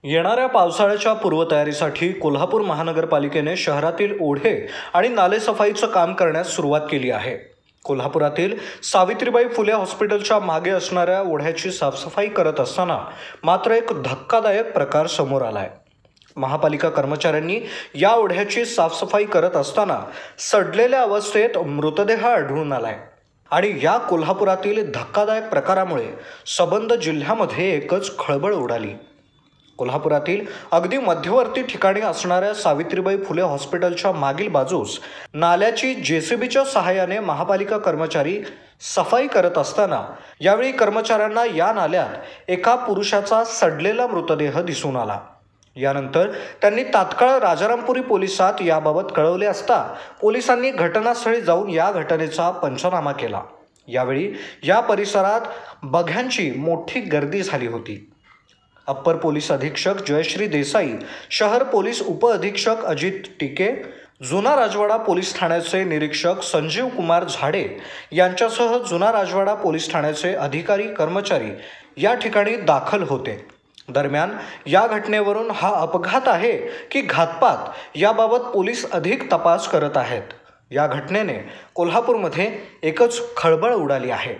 येणाऱ्या पावसाळ्याच्या पूर्वतयारीसाठी कोल्हापूर महानगरपालिकेने शहरातील ओढे आणि नालेसफाईचं काम करण्यास सुरुवात केली आहे। कोल्हापुरातील सावित्रीबाई फुले हॉस्पिटलच्या मागे असणाऱ्या ओढ्याची साफसफाई करत असताना मात्र एक धक्कादायक प्रकार समोर आलाय। महापालिका कर्मचाऱ्यांनी या ओढ्याची साफसफाई करत असताना सडलेल्या अवस्थेत मृतदेह आढळून आलाय आणि या कोल्हापुरातील धक्कादायक प्रकारामुळे संबंध जिल्ह्यामध्ये एकच खळबळ उडाली। कोल्हापुरातील अगदी मध्यवर्ती ठिकाणी असणाऱ्या सावित्रीबाई फुले हॉस्पिटलच्या मागील बाजूस नाल्याची जेसीबीच्या सहाय्याने महापालिका कर्मचारी सफाई करत असताना यावेळी कर्मचाऱ्यांना या नाल्यात एका पुरुषाचा सडलेला मृतदेह दिसून आला। यानंतर त्यांनी तात्काळ राजारामपुरी पोलिसात याबाबत कळवले असता पोलिसांनी घटनास्थळी जाऊन या घटनेचा पंचनामा केला। यावेळी या परिसरात बघ्यांची मोठी गर्दी झाली होती। अप्पर पोलीस अधीक्षक जयश्री देसाई, शहर पोलीस उपअधीक्षक अजित टिके, जुना राजवाडा पोलीस ठाण्याचे निरीक्षक संजीव कुमार झाडे यांच्यासह जुना राजवाडा पोलीस ठाण्याचे अधिकारी कर्मचारी या ठिकाणी दाखल होते। दरम्यान या घटनेवरून हा अपघात आहे की घातपात याबाबत पोलीस अधिक तपास करत आहेत। या घटनेने कोल्हापूरमध्ये एकच खळबळ उडाली आहे।